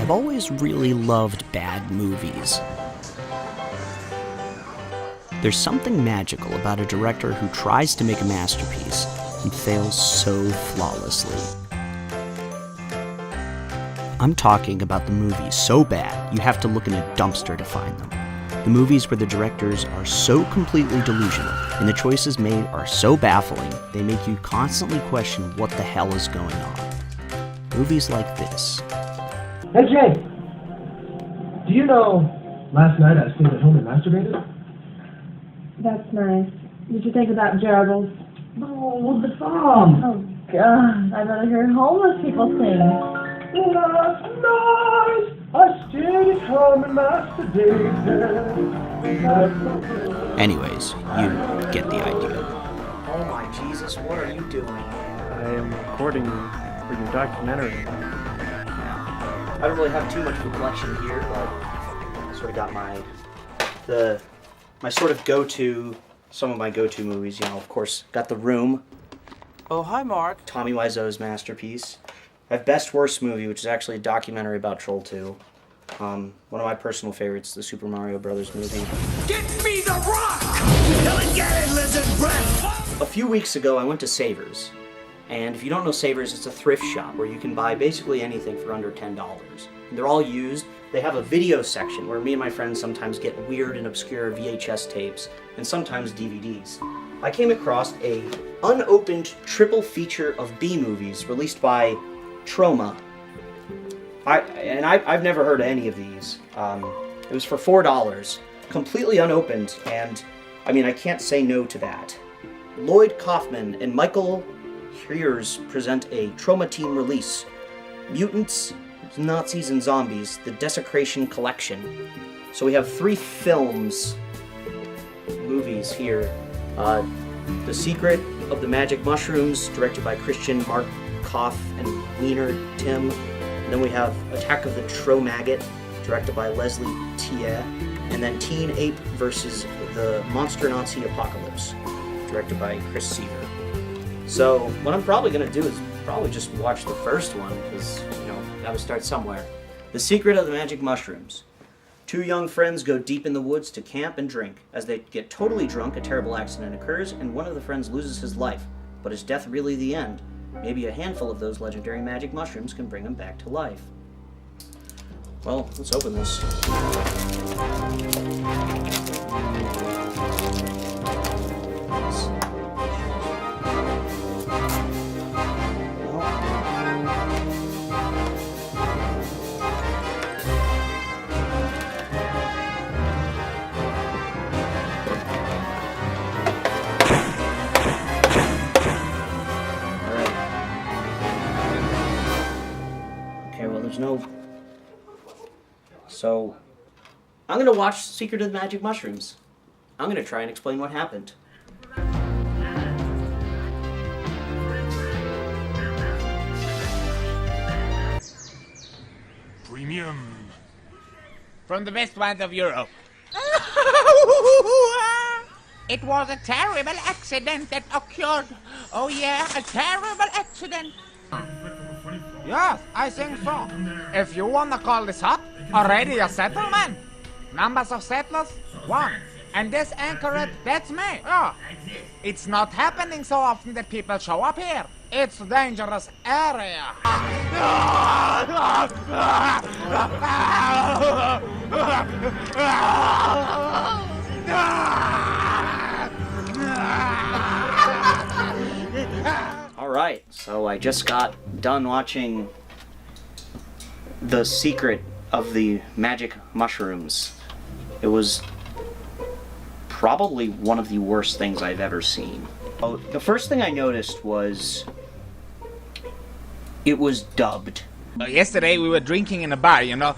I've always really loved bad movies. There's something magical about a director who tries to make a masterpiece and fails so flawlessly. I'm talking about the movies so bad you have to look in a dumpster to find them. The movies where the directors are so completely delusional and the choices made are so baffling they make you constantly question what the hell is going on. Movies like this. Hey Jay, do you know last night I stayed at home and masturbated? That's nice. Did you think about gerbils? No, the song. Oh God, I'd rather hear homeless people sing. Last night I stayed at home and masturbated. Anyways, you get the idea. Oh my Jesus, what are you doing? I am recording for your documentary. I don't really have too much of a collection here, but I sort of got my sort of go-to, some of my go-to movies, you know, of course, got The Room. Oh, hi, Mark. Tommy Wiseau's masterpiece. I have Best Worst Movie, which is actually a documentary about Troll 2. One of my personal favorites, the Super Mario Brothers movie. Get me the rock! Come and get it, lizard breath! A few weeks ago, I went to Savers. And if you don't know Savers, it's a thrift shop where you can buy basically anything for under $10. And they're all used. They have a video section where me and my friends sometimes get weird and obscure VHS tapes and sometimes DVDs. I came across a unopened triple feature of B movies released by Troma. I've never heard of any of these. It was for $4, completely unopened, and I mean, I can't say no to that. Lloyd Kaufman and Michael Heers present a Troma team release, Mutants, Nazis and Zombies, The Desecration Collection. So we have 3 movies here. The Secret of the Magic Mushrooms, directed by Christian Markoff and Wiener Tim. And then we have Attack of the Tro-Maggot, directed by Leslie Thier. And then Teen Ape versus the Monster Nazi Apocalypse, directed by Chris Seaver. So what I'm probably going to do is probably just watch the first one, because, you know, gotta start somewhere. The Secret of the Magic Mushrooms. 2 young friends go deep in the woods to camp and drink. As they get totally drunk, a terrible accident occurs, and one of the friends loses his life. But is death really the end? Maybe a handful of those legendary magic mushrooms can bring him back to life. Well, let's open this. So, I'm going to watch Secret of the Magic Mushrooms. I'm going to try and explain what happened. Premium. From the west point of Europe. It was a terrible accident that occurred. Oh yeah, a terrible accident. Yes, I think so. If you wanna call this hut already a settlement. Numbers of settlers? 1. And this anchorage, that's me. Oh. It's not happening so often that people show up here. It's a dangerous area. Alright, so I just got done watching The Secret of the Magic Mushrooms. It was probably one of the worst things I've ever seen. Oh, the first thing I noticed was it was dubbed. Yesterday we were drinking in a bar, you know.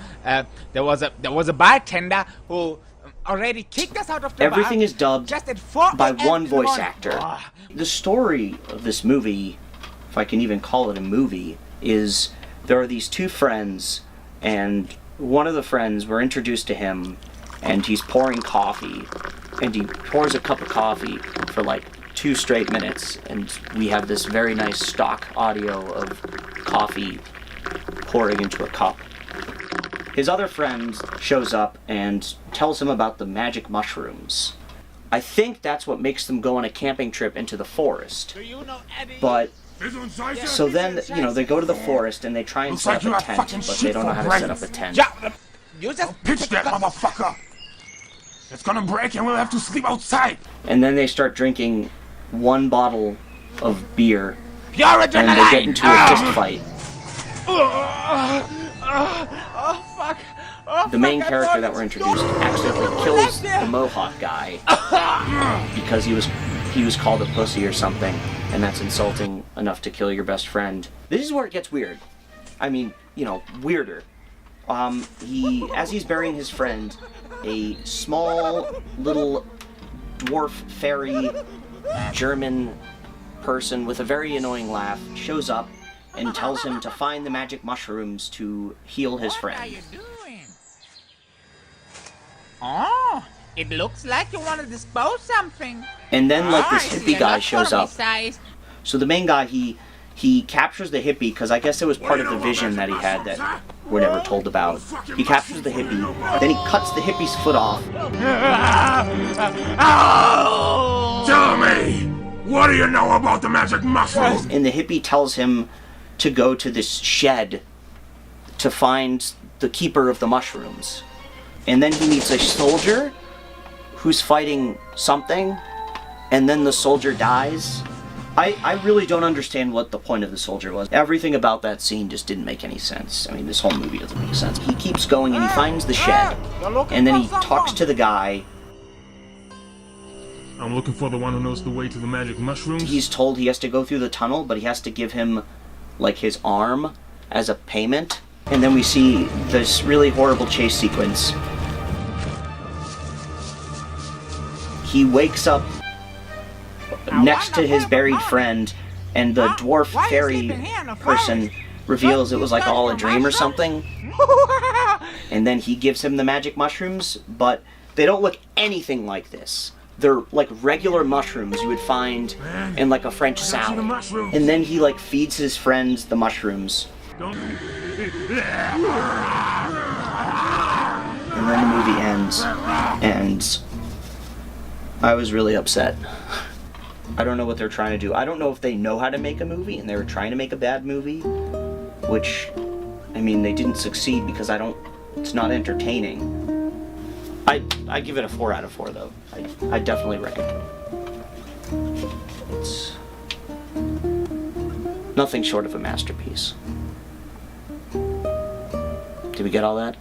There was a bartender who already kicked us out of the bar. Everything is dubbed just at 4 by a.m. one in the voice morning. actor. Oh. The story of this movie, if I can even call it a movie, is there are these 2 friends, and one of the friends, we're introduced to him, and he's pouring coffee, and he pours a cup of coffee for like 2 straight minutes, and we have this very nice stock audio of coffee pouring into a cup. His other friend shows up and tells him about the magic mushrooms. I think that's what makes them go on a camping trip into the forest. But, so then, you know, they go to the forest and they try and set up a tent, but they don't know how to set up a tent. You just pitch that motherfucker! It's gonna break and we'll have to sleep outside! And then they start drinking one bottle of beer, You're and they get into a fist fight. Oh, fuck. Oh, The main fuck, character that we're introduced accidentally kills the Mohawk guy because he was called a pussy or something, and that's insulting enough to kill your best friend. This is where it gets weird. I mean, you know, weirder. As he's burying his friend, a small little dwarf fairy German person with a very annoying laugh shows up and tells him to find the magic mushrooms to heal his What are friend. you doing? Oh, it looks like you want to dispose something. And then, like, this I see hippie guy enough shows for me up. size. So the main guy, he captures the hippie, because I guess it was part of the vision that he had that we're never told about. He captures the hippie, then he cuts the hippie's foot off. Tell me! What do you know about the magic mushrooms? And the hippie tells him to go to this shed to find the keeper of the mushrooms. And then he meets a soldier who's fighting something, and then the soldier dies. I really don't understand what the point of the soldier was. Everything about that scene just didn't make any sense. I mean, this whole movie doesn't make sense. He keeps going and he finds the shed, and then he talks to the guy. I'm looking for the one who knows the way to the magic mushrooms. He's told he has to go through the tunnel, but he has to give him, like, his arm as a payment. And then we see this really horrible chase sequence. He wakes up next to his buried friend, and the dwarf fairy person reveals it was like all a dream or something. And then he gives him the magic mushrooms, but they don't look anything like this. They're like regular mushrooms you would find in like a French salad. And then he like feeds his friends the mushrooms. And then the movie ends, and I was really upset. I don't know what they're trying to do. I don't know if they know how to make a movie and they were trying to make a bad movie, which, I mean, they didn't succeed because it's not entertaining. I give it a 4 out of 4 though. I definitely recommend it. It's nothing short of a masterpiece. Did we get all that?